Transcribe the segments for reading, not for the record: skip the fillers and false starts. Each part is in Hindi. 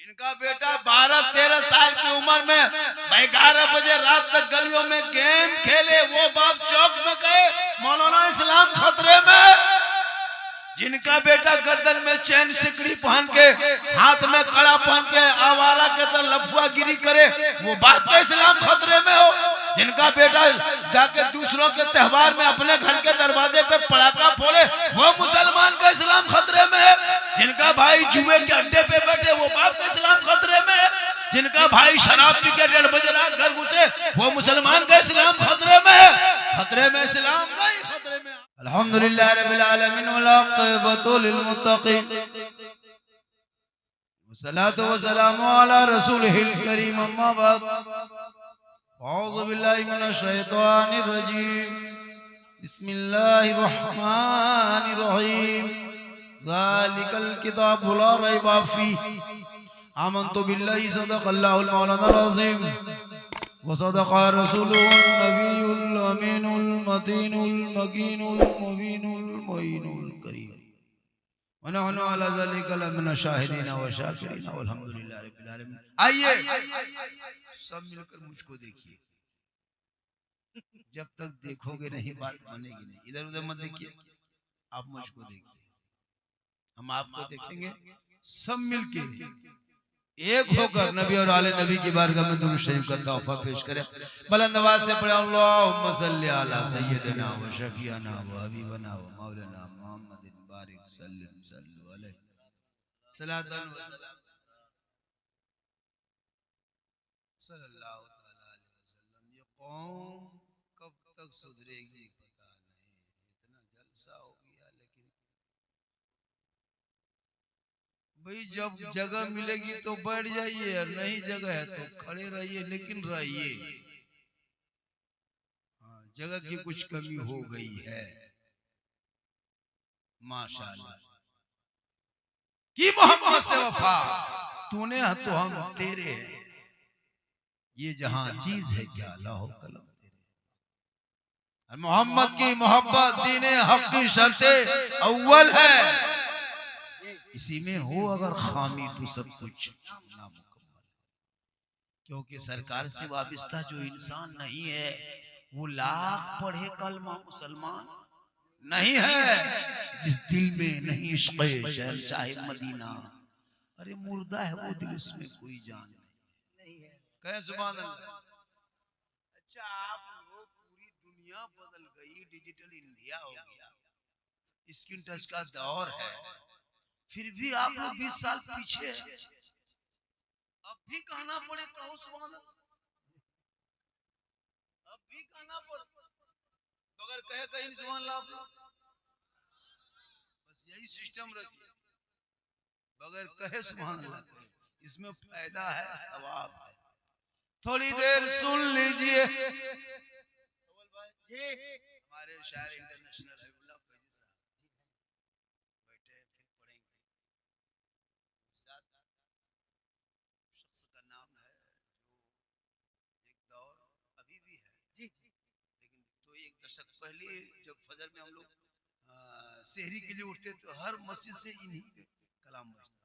जिनका बेटा 12-13 साल की उम्र में 11 बजे रात तक गलियों में गेम खेले, वो बाप चौक में गए मौलाना इस्लाम खतरे में। जिनका बेटा गर्दन में चैन सिकड़ी पहन के, हाथ में कड़ा पहन के आवारा के तरह लफुआगिरी करे, वो बाप का इस्लाम खतरे में हो। जिनका बेटा जाके दूसरों के त्योहार में अपने घर के दरवाजे पे पटाखा फोड़े, वो मुसलमान का इस्लाम खतरे में है। जिनका भाई जुए के अड्डे पे बैठे, वो बाप का इस्लाम खतरे में है। जिनका भाई शराब पी के 1:30 बजे रात घर घुसे, वो मुसलमान का इस्लाम खतरे में है। खतरे में इस्लाम नहीं, खतरे में। अल्हम्दुलिल्लाह रब्बिल आलमीन वल आक़िबतु लिल मुत्तक़ीन वस्सलातु वस्सलामु अला रसूलिहिल करीम अम्मा बाद अऊज़ु बिल्लाहि मिनश शैतानिर रजीम बिस्मिल्लाहिर रहमानिर रहीम ज़ालिकल किताबु ला रैबा फ़ीहि आमन्तु बिल्लाहि सदक़ल्लाहुल मौलानाल अज़ीम वसदक़ रसूलुहुन नबियुल अमीनुल मतीनुल मकीनुल मुबीनुल मुईनुल करीम वनहनु अला ज़ालिका लमिन शाहिदीन व शाकिरीन वल्हम्दुलिल्लाहि रब्बिल आलमीन। आइए सब मिलकर मुझको देखिए, जब तक देखोगे नहीं बात बनेगी नहीं। इधर उधर मत देखिए, आप मुझको देखिए, हम आपको देखेंगे। सब मिलके एक होकर नबी और आले नबी की बारगाह में दुरूद शरीफ का तोहफा पेश करें। बुलंद आवाज से पढ़े अल्लाहुम्मा सल्ली अला सय्यिदिना व शफीअना व हबीबना व मौलाना मुहम्मदिन बारिक सल्लम सल्लु अलैहि सलातन व सल्लल्लाहु तआला अलैहि वसल्लम। ये कौम कब तक सुधरेगी पता नहीं। इतना जलसा हो गया, लेकिन भाई जब जगह मिलेगी तो बैठ जाइए, और नहीं जगह है तो खड़े रहिए, लेकिन रहिए। जगह की कुछ कमी हो गई है माशाअल्लाह। कि मोहम्मद से वफा तूने तो हम तेरे हैं, ये जहां चीज है क्या लाहो कलम तेरे। मोहम्मद की मोहब्बत दीने हक की शर्ते अव्वल है, इसी में हो अगर खामी तो सब कुछ नामुकम्मल। क्योंकि सरकार से वाबिस्ता जो इंसान नहीं है, वो लाख पढ़े कलमा मुसलमान नहीं है। जिस दिल में नहीं इश्क़ शहंशाह मदीना, अरे मुर्दा है वो दिल, उसमें कोई जान नहीं है। कहे सुभान अल्लाह। अच्छा, आप लोग, पूरी दुनिया बदल गई, डिजिटल इंडिया हो गया, स्क्रीन टच का दौर है, फिर भी आप लोग 20 साल पीछे। अब भी कहना पड़े, कहो सुभान अल्लाह। अब भी कहना पड़े, बगैर कहे कहीं सुभान अल्लाह। बस यही सिस्टम रखिए, बगैर कहे सुभान अल्लाह। इसमें फायदा है, सवाब है। थोड़ी देर सुन लीजिए। हमारे शायर इंटरनेशनल पहले जब फजर में हम लोग सेहरी के लिए उठते तो हर मस्जिद से इन्हीं कलाम बजता।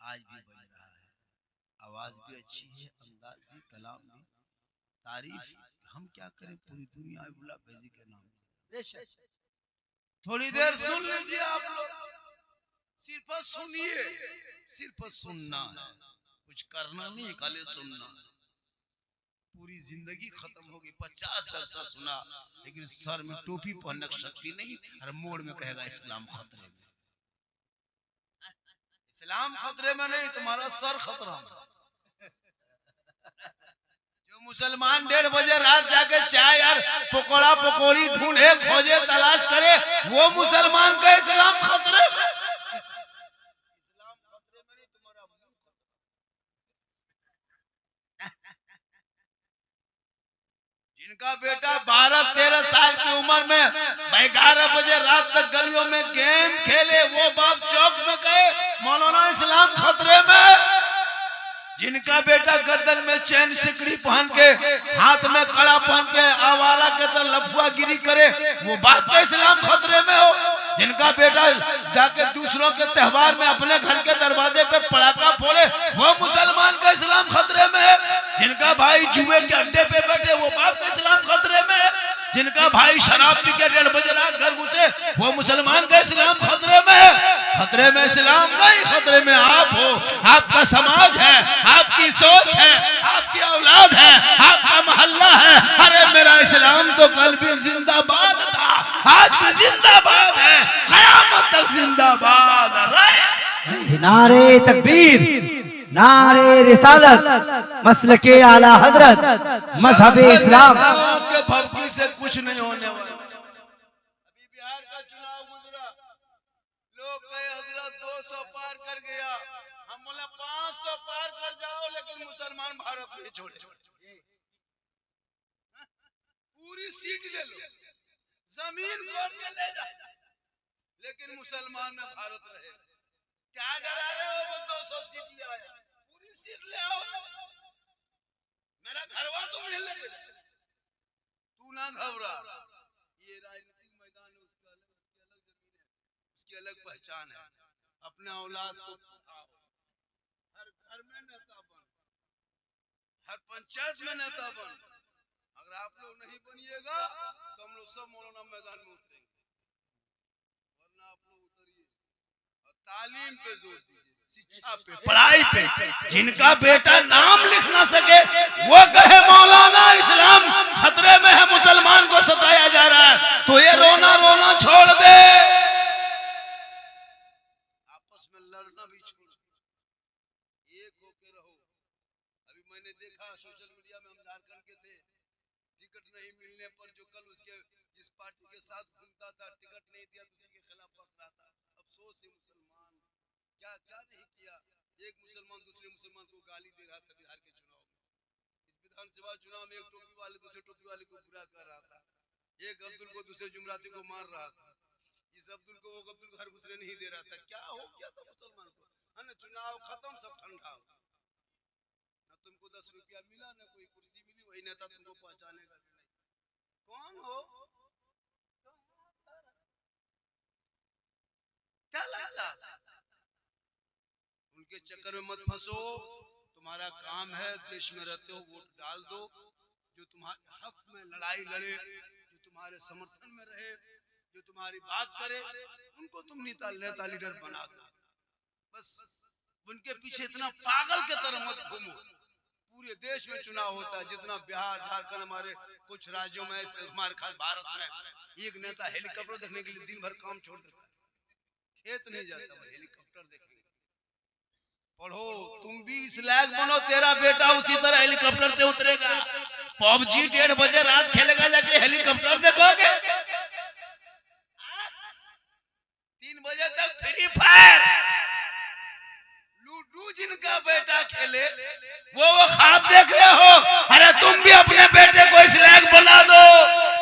आज भी बज रहा है, आवाज भी अच्छी है, अंदाज भी, कलाम भी, तारीफ हम क्या करें, पूरी दुनिया बुला फैजी के नाम। थोड़ी देर सुन लीजिए आप लोग, सिर्फ सुनिए, सिर्फ सुनना है, कुछ करना नहीं, खाली सुनना है। पूरी जिंदगी खत्म होगी, 50 जलसा सुना, लेकिन सर में टोपी पहनने की शक्ति नहीं, और मोड़ में कहेगा इस्लाम खतरे में। इस्लाम खतरे में नहीं, तुम्हारा सर खतरा में। जो मुसलमान 1:30 बजे रात जाके चाय यार पकोड़ा पकौड़ी ढूंढे, खोजे, तलाश करे, वो मुसलमान का इस्लाम खतरे में। इस्लाम खतरे में नहीं, तुम्हारा मुंह। जिनका बेटा 12-13 साल की उम्र में 11 बजे रात तक गलियों में गेम खेले, वो बाप चौक में गए मौलाना इस्लाम खतरे में। जिनका बेटा गर्दन में चैन सिकड़ी पहन के, हाथ में कड़ा पहन के आवारा के तरह लफुआगिरी करे, वो बाप का इस्लाम खतरे में हो। जिनका बेटा जाके दूसरों के त्योहार में अपने घर के दरवाजे पे पटाखा वो मुसलमान का इस्लाम खतरे में है। जिनका भाई जुए के अड्डे पे बैठे वो बाप का इस्लाम खतरे में है। जिनका भाई शराब पी के 1:30 बजे रात घर घुसे वो मुसलमान का इस्लाम खतरे में है। खतरे में इस्लाम नहीं, खतरे में आप हो, आपका समाज है, आपकी सोच है, आपकी औलाद है, आपका मोहल्ला है। अरे मेरा इस्लाम तो कल भी जिंदाबाद था, आज भी जिंदाबाद है, कयामत तक जिंदाबाद रहे। नारे तकबीर, नारे रिसालत, मसलके आला हजरत, मजहबे इस्लाम। के भक्ति से कुछ नहीं होने वाला। अभी बिहार का चुनाव गुजरा, लोग कहे हजरत 200 पार कर गया, हम बोले 500 पार कर जाओ लेकिन मुसलमान भारत नहीं छोड़े। पूरी सीट ले लो, जमीन कोड़ के ले जाओ, लेकिन मुसलमान में भारत रहे। क्या डरा रहे हो? वो 200 सीट ले आया, पूरी सीट ले आओ ना। मेरा घरवा तुम नहीं ले गए, तू ना घबरा। ये राजनीतिक मैदान है, उसकी अलग जमीन है, उसकी अलग पहचान है। अपने औलाद को पढ़ाओ, हर घर में नेता बन, हर पंचायत में नेता बन। अगर आप लोग नहीं बनिएगा तो हम लोग सब मौलाना मैदान में उतरेंगे, वरना आप लोग उतरिए और तालीम पे जोर दीजिए, शिक्षा पे, पढ़ाई पे। जिनका बेटा नाम लिख ना सके वो कहे मौलाना इस्लाम खतरे में है, मुसलमान को सताया जा रहा है, तो ये रोना रोना छोड़ दे। आपस में लड़ना भी छोड़, एक होके रहो। अभी मैंने देखा सोशल मीडिया में, हम झारखंड के थे, टिकट नहीं मिलने पर जो कल उसके जिस पार्टी के साथ घूमता था, टिकट नहीं दिया तो उसके खिलाफ पक रहा था। अफसोस है मुसलमान, क्या क्या नहीं किया। एक मुसलमान दूसरे मुसलमान को गाली दे रहा था बिहार के चुनाव में। इस विधानसभा चुनाव में एक टोपी वाले दूसरे टोपी वाले को बुरा कर रहा था, एक अब्दुल को दूसरे जुमराती को मार रहा था। इस अब्दुल को वो अब्दुल घर घुसने नहीं दे रहा था। क्या हो गया था मुसलमान को? है ना, चुनाव खत्म, सब ठंडा। ना तुमको 10 रुपया मिला, ना कोई कुर्सी मिली, वही नेता तुमको पहचानेगा नहीं। कौन हो, क्या लगता? उनके चक्कर में मत फंसो। तुम्हारा काम है, देश में रहते हो, वोट डाल दो। जो तुम्हारे हक में लड़ाई लड़े, जो तुम्हारे समर्थन में रहे, जो तुम्हारी बात करे, उनको तुम नेता लीडर बना दो। बस उनके पीछे इतना पागल के तरह मत घूमो। पूरे देश में चुनाव होता है, जितना बिहार झारखंड हमारे कुछ राज्यों में, हमारे खास भारत में एक नेता हेलीकॉप्टर देखने के लिए दिन भर काम छोड़ देता है, खेत नहीं जाता, हेलीकॉप्टर देखेंगे। पढ़ो, तुम भी इस लायक बनो, तेरा बेटा उसी तरह हेलीकॉप्टर से उतरेगा। पबजी 1:30 बजे रात खेलेगा, जाके हेलीकॉप्टर देखोगे। 3 बजे तक फ्री फायर, लूडो जिनका बेटा खेले वो ख्वाब देख रहे हो। अरे तुम भी अपने बेटे को इस लायक बना दो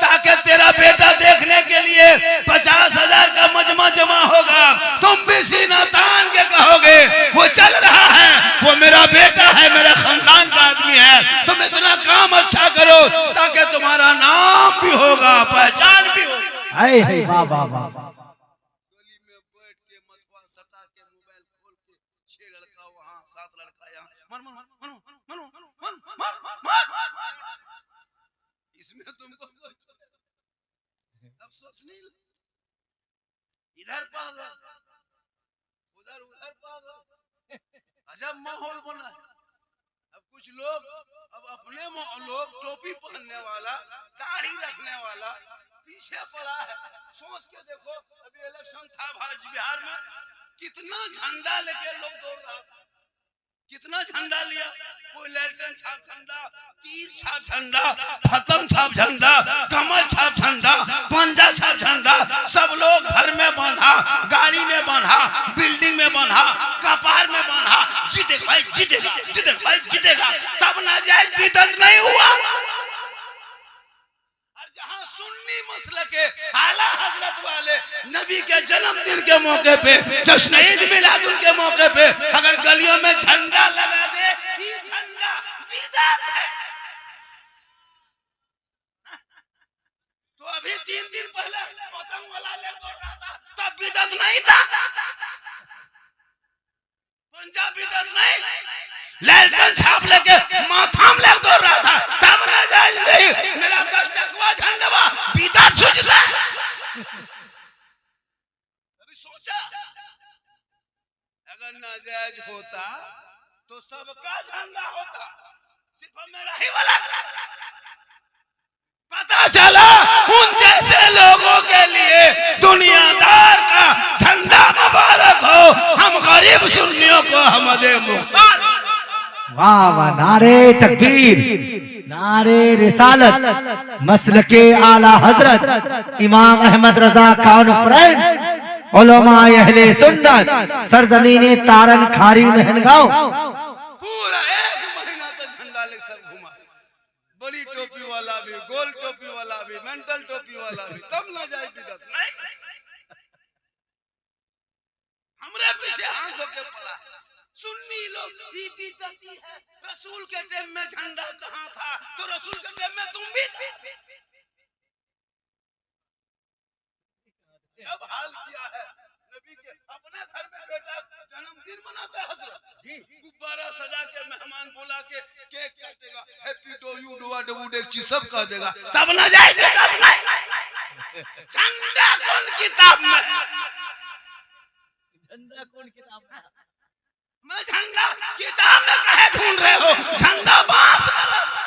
ताकि तेरा बेटा देखने के लिए 50,000 का मजमा जमा होगा। तुम भी सीना तान के कहोगे वो चल रहा है, वो मेरा बेटा है, मेरा खानदान का आदमी है। तुम इतना काम अच्छा करो ताकि तुम्हारा नाम भी होगा, पहचान भी होगी। हाय वाह वाह वाह। गली में बैठ के मतवा सटा के मोबाइल खोल के 6 लड़का वहां 7 लड़का यहाँ, मर मर मर मर मर मर मर मर। इसमें तुमको अफसोस नहीं, इधर पागल उधर उधर पागल, अजब माहौल बना है। अब कुछ लोग, अब अपने लोग टोपी पहनने वाला, दाढ़ी रखने वाला पीछे पड़ा है। सोच के देखो, अभी इलेक्शन था बिहार में, कितना झंडा लेके लोग दौड़ रहा था, कितना झंडा लिया। कोई लैल्टन छाप झंडा, तीर छाप झंडा, पतंग छाप झंडा, कमल छाप झंडा, पंजा छाप झंडा, सब लोग घर में बांधा, गाड़ी में बांधा, बिल्डिंग में बांधा, कपार में बांधा। जीतेगा भाई, जीतेगा, जीतेगा भाई, जीतेगा। तब नाजायज बिदअत नहीं हुआ। जहां सुन्नी मसले के आला हजरत वाले नबी के जन्मदिन के मौके पे, जश्न ईद मिलादुन के मौके पे अगर गलियों में झंडा लगा दे, ये झंडा बिदअत है। तो अभी 3 दिन पहले पतंग वाला ले दौड़ रहा था, तब बिदअत नहीं था, पंजाब बिदअत नहीं। लैल्टन छाप लेके माथा में लग दौड़ रहा था, तब नाजायज नहीं, मेरा 10 टकवा झंडवा बीता सुझता। कभी सोचा अगर नाजायज होता तो सबका झंडा होता, सिर्फ मेरा ही वाला। पता चला उन जैसे लोगों के लिए दुनियादार का झंडा मुबारक हो, हम गरीब सुन्नियों को हमदे मुख्तार। वाह वाह, नारे तकबीर, नारे रिसालत, मसलके आला हजरत इमाम अहमद रजा कॉन्फ्रेंस उलमा अहले सुन्नत सरजमीन तारन खारी महनगांव। पूरा 1 महीना तक झंडा ले सब घुमा, बड़ी टोपी वाला भी, गोल टोपी वाला भी, मेंटल टोपी वाला भी, तब ना जाए बिदत नहीं। हमरे पीछे हाथ धो के पड़ा, सुन्नी लोग ये बिदती है। रसूल के टाइम में झंडा कहाँ था, तो रसूल के टाइम में तुम भी थे। अब हाल किया है नबी के, अपने घर में बेटा जन्मदिन मनाता है हजरत, गुब्बारा सजा के मेहमान बुला के केक काटेगा, हैप्पी डू यू डुआ डबू डेक्ची सब कह देगा, तब ना जाए बेटा। झंडा कौन किताब में, झंडा कौन किताब में, मैं झंडा किताब में कहे ढूंढ रहे हो, झंडा बांस में रहता।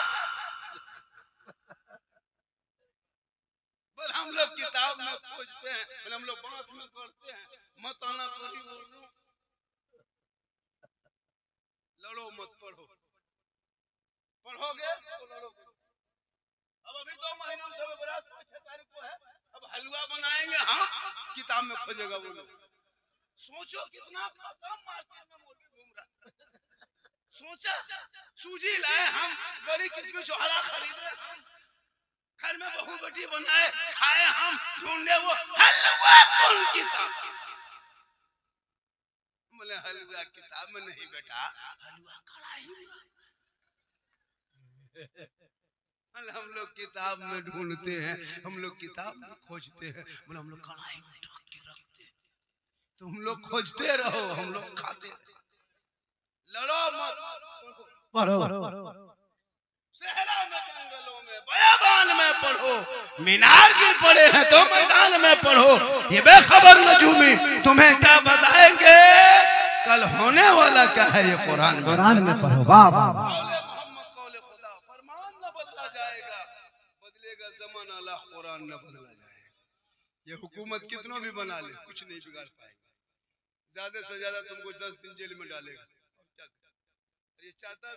बोल हम लोग किताब में खोजते हैं, बोल हम लोग बांस में करते हैं। मत आना करी बोलो, लड़ो मत, पढ़ो, पढ़ोगे तो लड़ोगे। अब अभी 2 महीनों से बरात 5-6 तारीख को है, अब हलवा बनाएंगे हम, किताब में खोजेगा वो लोग। सोचो कितना कम मार्केट में मौलवी घूम रहा। सोचा सूजी लाए हम, बड़ी किस्म चौहरा खरीदे हम, घर में बहू बेटी बनाए खाए हम, ढूंढे वो हलवा कौन किताब। बोले हलवा किताब में नहीं बेटा, हलवा कढ़ाई में। हम लोग किताब में ढूंढते हैं, हम लोग किताब में खोजते हैं, बोले हम लोग कढ़ाई में ढक के रखते हैं। तुम लोग खोजते रहो, हम लोग खाते रहो। लड़ो मत, पढ़ो, सहरा में, जंगलों में, बयाबान में पढ़ो, मीनार गिर पड़े हैं तो मैदान में पढ़ो। ये बेखबर नजूमी तुम्हें क्या बताएंगे, कल होने वाला क्या है ये कुरान में पढ़ो। वाह वाह वाह, मोहम्मद कौले खुदा, फरमान न बदला जाएगा, बदलेगा जमाना, अल्लाह कुरान न बदला जाएगा। ये हुकूमत कितनों भी बना ले कुछ नहीं बिगाड़ पाएगी, ज्यादा से ज्यादा तुमको 10 दिन जेल में डालेगा। ये चाहता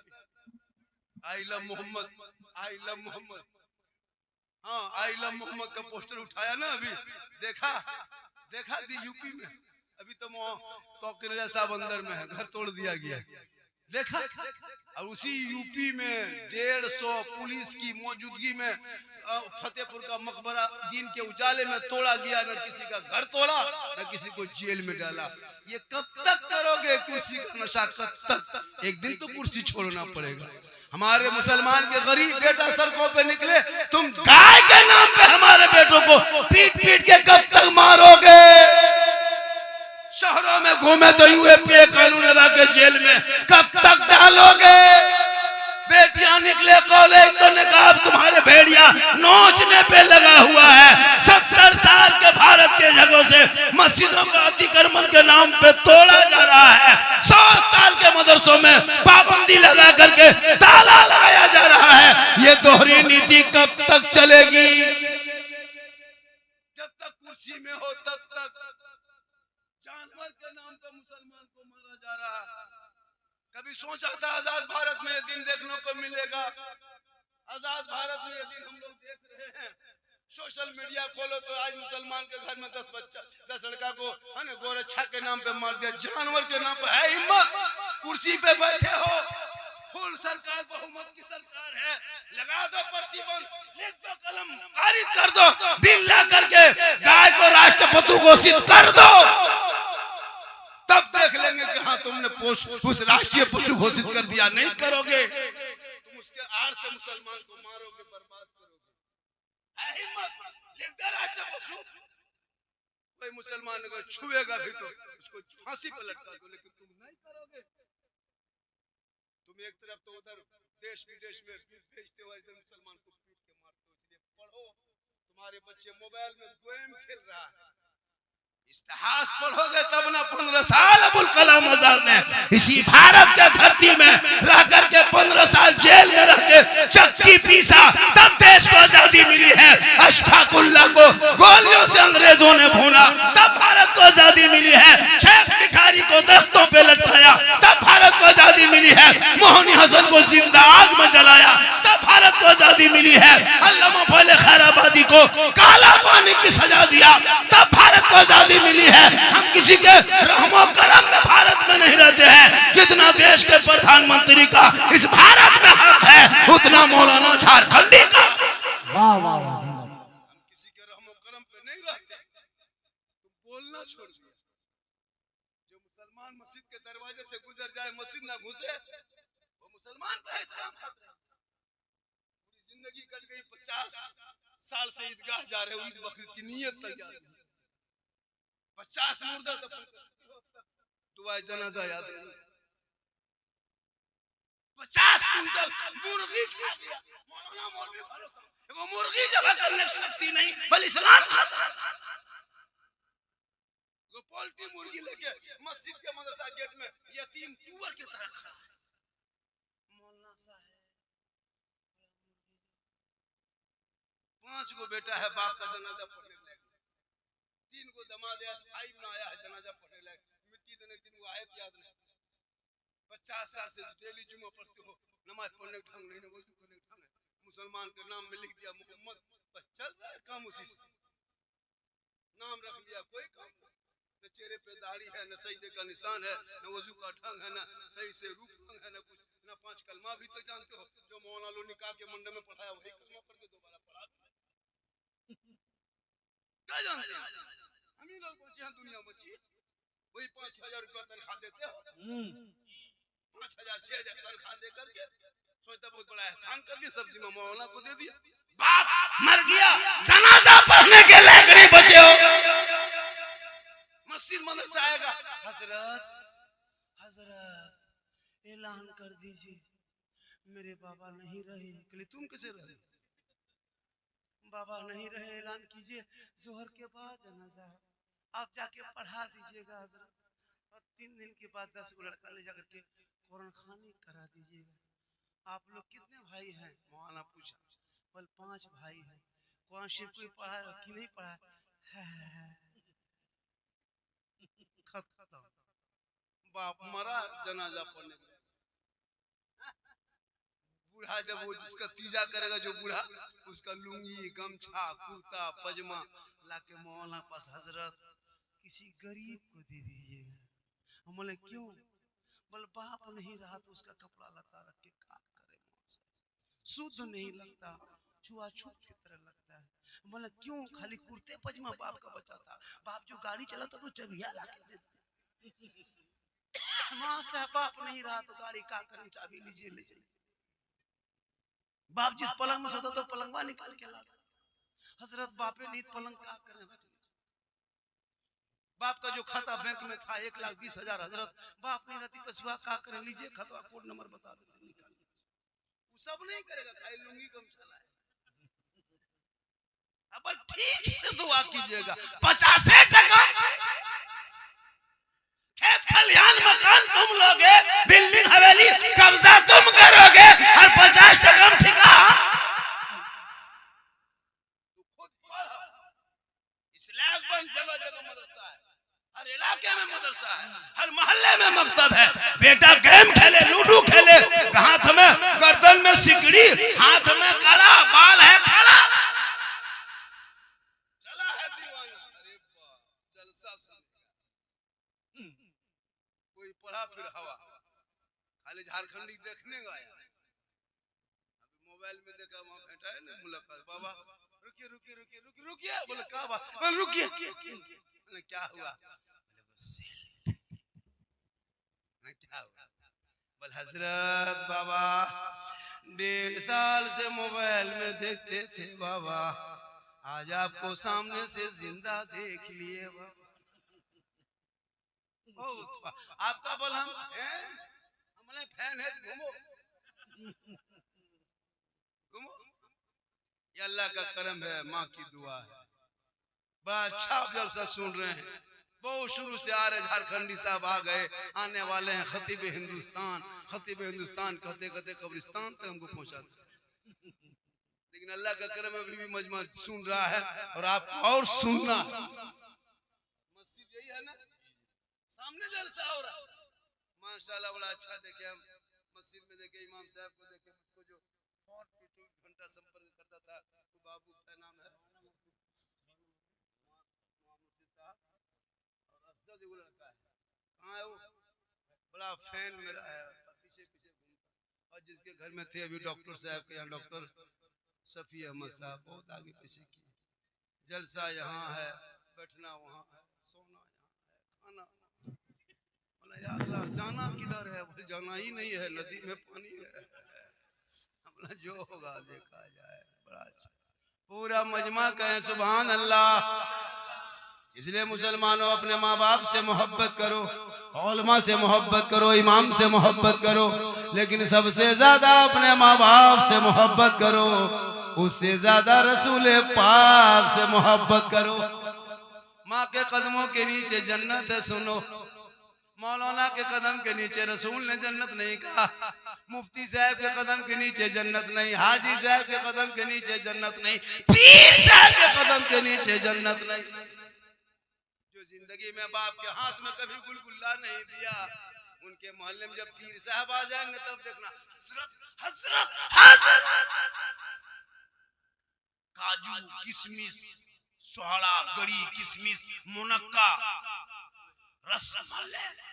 I love Mohammad, I love Mohammad, हाँ आई लव मोहम्मद का पोस्टर उठाया ना, अभी देखा दी यूपी में, अभी तो कॉकरेजा साहब अंदर में है, घर तोड़ दिया गया, देखा। और उसी यूपी में 150 पुलिस की मौजूदगी में फतेहपुर का मकबरा दिन के उजाले में तोड़ा गया, न किसी का घर तोड़ा, न किसी को जेल में डाला। ये कब तक करोगे कुर्सी का नशा, कब तक? एक दिन तो कुर्सी छोड़ना पड़ेगा। हमारे मुसलमान के गरीब बेटा सड़कों पे निकले, तुम गाय के नाम पे हमारे बेटों को पीट पीट के कब तक मारोगे? शहरों में घूमे तो यूएपीए कानून लगा के जेल में कब तक डालोगे? बेटियां निकले कॉलेज तो निकाब तुम्हारे भेड़िया नोचने पे लगा हुआ है। 70 साल के भारत के जगहों से मस्जिदों का अतिक्रमण के नाम पे तोड़ा जा रहा है। 100 साल के मदरसों में पाबंदी लगा करके ताला लगाया जा रहा है। ये दोहरी नीति कब तक चलेगी? जब तक कुर्सी में हो तब तक। जानवर के नाम पे मुसलमान को मारा जा रहा है। कभी सोचा था आजाद भारत में ये दिन देखने को मिलेगा? आजाद भारत में ये दिन हम लोग देख रहे हैं। सोशल मीडिया खोलो तो आज मुसलमान के घर में 10 लड़का को है ना गोरक्षा के नाम पे मार दिया। जानवर के नाम पे है हिम्मत? कुर्सी पे बैठे हो, फुल सरकार बहुमत की सरकार है, लगा दो प्रतिबंध, लिख दो कलम, पारित कर दो, बिल ला करके गाय को राष्ट्रपति घोषित कर दो, तब देख लेंगे कि हाँ तुमने उस राष्ट्रीय पशु घोषित कर दिया। नहीं करोगे तुम उसके आड़ से मुसलमान को मारोगे, बर्बाद करोगे। है हिम्मत? लिख दो राष्ट्रीय पशु। कोई मुसलमान को छुएगा भी तो उसको फांसी पर लटका दो, लेकिन तुम नहीं करोगे। तुम एक तरफ तो उधर देश विदेश में भेजते हुए इधर मुसलमान को पीट के मारते हो, इसलिए पढ़ो। तुम्हारे बच्चे मोबाइल में गेम खेल रहा है, इतिहास पढ़ोगे तब ना। 15 साल अबुल कलाम आजाद ने इसी भारत के धरती में रह करके 15 साल जेल में रह के चक्की पीसा, तब देश को आजादी मिली है। अशफाकुल्लाह को गोलियों से अंग्रेजों ने भूना, तब भारत को आजादी मिली है। शेख भिखारी को दरख्तों पे लटकाया, तब भारत को आजादी मिली है। मोहनी हसन को जिंदा आग में जलाया, तब भारत को आजादी मिली है। अल्लामा फजल खैराबादी को काला पानी की सजा दिया, तब भारत को आजादी मिली है। हम किसी के रहमो करम में भारत में नहीं रहते हैं। जितना देश के प्रधानमंत्री का इस भारत में हक है, उतना मौलाना झारखंडी का। वाह वाह वाह, हम किसी के रहमो करम पे नहीं रहते। तुम बोलना छोड़ दिया। जो मुसलमान मस्जिद के दरवाजे से गुजर जाए, मस्जिद ना घुसे, वो मुसलमान तो है। इस्लाम खतरा। पूरी जिंदगी कट गई, 50 साल से ईदगाह जा रहे हो, ईद बकरीद की नीयत तैयार है। 50 मुर्दा दफन दुआ जनाजा याद नहीं। 50 कुंटल मुर्गी खा गया मौलाना मौलवी भरोसा। वो मुर्गी जब करने की शक्ति नहीं, बल्कि इस्लाम खाता। वो पोल्ट्री मुर्गी लेके मस्जिद के मदरसा गेट में यतीम टूवर की तरह खड़ा है। मौलाना साहब 5 गो बेटा है, बाप का जनाजा पढ़ने लायक, 3 गो दमाद है, 5 में आया है जनाजा पढ़ने लायक, मिट्टी देने 3 गो आयत याद नहीं। 50 साल से डेली जुमा पढ़ते हो, नमाज पढ़ने का ढंग नहीं, वजू करने का ढंग है। मुसलमान के नाम में लिख दिया मोहम्मद, बस चल रहा है काम उसी से। नाम रख लिया, कोई काम नहीं। न चेहरे पे दाढ़ी है, न सजदे का निशान है, न वजू का ढंग है, न सही से रूप ढंग है, न कुछ, न 5 कलमा भी तो जानते हो। जो मौलाना लो निकाह के मंडप में पढ़ाया वही कलमा पढ़ के दोबारा पढ़ा क्या जानते हैं? हम ही लोग बचे हैं दुनिया में, चीज वही 5,000 रुपया तनख्वाह देते हो। 5,000 6,000 तनख्वाह दे करके सोचता बहुत बड़ा एहसान कर दिया, सब्जी में मौलाना को दे दिया। बाप मर गया, जनाजा पढ़ने के लायक नहीं बचे हो। मस्जिद मदरसा आएगा, हजरत हजरत ऐलान कर दीजिए मेरे बाबा नहीं रहे। के लिए तुम कैसे रहे? बाबा नहीं रहे, ऐलान कीजिए जोहर के बाद जनाजा है, आप जाके पढ़ा दीजिएगा हजरत। और 3 दिन के बाद 10 को लड़का ले जाकर के कुरान खानी करा दीजिएगा। आप लोग कितने भाई हैं? मौलाना पूछा। बोल 5 भाई हैं। कुरान शरीफ कोई पढ़ा कि नहीं पढ़ा? खत्म। बाप मरा, जनाजा पढ़ने गया। बूढ़ा जब वो जिसका तीजा करेगा, जो बूढ़ा, उसका लुंगी गमछा कुर्ता पजमा लाके मौलाना पास, हजरत किसी गरीब को दे दीजिएगा। हम बोले क्यों? बोले बाप नहीं रहा तो उसका कपड़ा लता रख के का करे, शुद्ध नहीं लगता, छुआछूत की तरह लगता है। बोले क्यों? खाली कुर्ते पजमा बाप का बचा था, बाप जो गाड़ी चलाता तो चबिया लाके दे दे। माँ साहब बाप नहीं रहा तो गाड़ी का करें, चाबी लीजिए ले जाइए। बाप जिस पलंग में सोता तो पलंगवा निकाल के ला। हजरत बापे नहीं पलंग का करें। बाप का जो खाता बैंक में था 1,20,000, हजरत बाप नहीं रहती पसुआ का करें, लीजिए खाता कोड नंबर बता देते निकाल। वो सब नहीं करेगा, खाली लुंगी गमछा लाए। अब ठीक से दुआ कीजिएगा। 50% खेत खलिहान मकान तुम लोगे, बिल्डिंग हवेली कब्जा तुम करोगे, और 50% ठिका इस्लाम बन। जगह जगह मदरसा है, हर इलाके में मदरसा है, हर मोहल्ले में मकतब है। बेटा गेम खेले, लूडो खेले, हाथ में गर्दन में सिकड़ी, हाथ में कड़ा, बाल है खड़ा, चला है दीवाना। अरे वाह, जलसा सुन। कोई पढ़ा फिर हवा, खाली झारखंडी देखने गया। अभी मोबाइल में देखा, वहां बैठा है ना मुलाकात। बाबा रुकिए रुकिए रुकिए रुकिए रुकिए। बोले क्या बात? बोले रुकिए। बोले क्या हुआ? बोले क्या हुआ? बोले हजरत बाबा 1.5 साल से मोबाइल में देखते थे बाबा, आज आपको सामने से जिंदा देख लिए बाबा। आपका बोल हम फैन है, घूमो ये अल्लाह का करम है, माँ की दुआ है। बड़ा अच्छा आप जलसा सुन रहे हैं। बहुत शुरू से आ रहे, झारखंडी साहब आ गए, आने वाले हैं। खतीब हिंदुस्तान, खतीब हिंदुस्तान कहते कहते कब्रिस्तान तक हमको पहुंचा दिया। लेकिन अल्लाह का करम है, अभी भी मजमा सुन रहा है और आप और सुनना। मस्जिद यही है ना, सामने जलसा हो रहा है। माशाल्लाह बड़ा अच्छा देखे हम मस्जिद में, देखे इमाम साहब को, देखे मुझको जो 4 घंटा संपर्क करता था, तो बाबू का नाम है लड़का है, कहाँ है वो? बड़ा फैन मेरा है, पीछे पीछे घूमता। और जिसके घर में थे अभी डॉक्टर साहब के यहाँ, डॉक्टर शफी अहमद साहब, बहुत आगे पीछे किए। जलसा यहाँ है, बैठना वहाँ है, सोना यहाँ है, खाना। बोला या अल्लाह जाना किधर है? बोले जाना ही नहीं है, नदी में पानी है। हमने जो होगा देखा जाए। बड़ा अच्छा, पूरा मजमा कहें सुभान अल्लाह। इसलिए मुसलमानों अपने माँ बाप से मोहब्बत करो, उलमा से मोहब्बत करो, इमाम से मोहब्बत करो, लेकिन सबसे ज्यादा अपने माँ बाप से मोहब्बत करो, उससे ज्यादा रसूल पाक से मोहब्बत करो। माँ के कदमों के नीचे जन्नत है, सुनो। मौलाना के कदम के नीचे रसूल ने जन्नत नहीं कहा, मुफ्ती साहब के कदम के नीचे जन्नत नहीं, हाजी साहब के कदम के नीचे जन्नत नहीं, पीर साहब के कदम के नीचे जन्नत नहीं। जो जिंदगी में बाप के हाथ में कभी गुलगुल्ला नहीं दिया, उनके मोहल्ले में जब पीर साहब आ जाएंगे तब देखना हजरत हजरत हजरत। काजू किशमिश सोहड़ा गड़ी किशमिश मुनक्का रसमलाई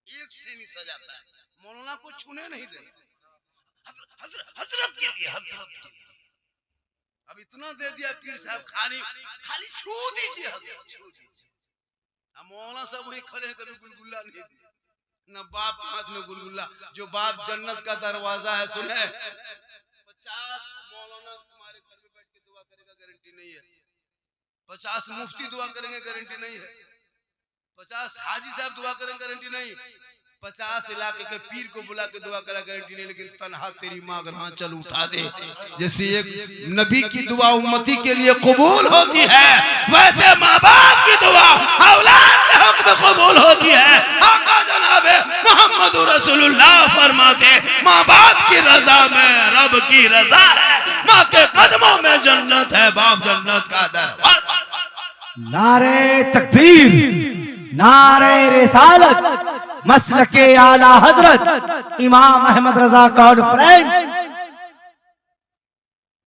एक से नहीं सजाता है। मौलाना को छूने नहीं दे, हजरत के लिए, हजरत के लिए। अब इतना दे दिया पीर साहब, खाली खाली छू दीजिए, हजरत छू दीजिए। मौलाना सब वही खड़े, कभी गुलगुल्ला नहीं दिया, न बाप के हाथ में गुलगुल्ला। जो बाप जन्नत का दरवाजा है, सुने 50 मौलाना तुम्हारे घर में बैठ के दुआ करेगा, गारंटी नहीं है। 50 मुफ्ती दुआ करेंगे, गारंटी नहीं है। 50 हाजी साहब दुआ करेंगे, गारंटी नहीं। 50 इलाके के पीर को बुला के दुआ करा, गारंटी नहीं। लेकिन तन्हा तेरी माँ अगर आंचल उठा दे, जैसे एक नबी की दुआ उम्मती के लिए कबूल होती है, वैसे माँ बाप की दुआ औलाद के हक में कबूल होती है। आका जनाबे मोहम्मद रसूलुल्लाह फरमाते, माँ बाप की रजा में रब की रजा है, माँ के कदमों में जन्नत है, बाप जन्नत का दरवाजा। नारे तकबीर, नारे रिसालत, मसलके आला हजरत इमाम अहमद रजा कॉन्फ्रेंस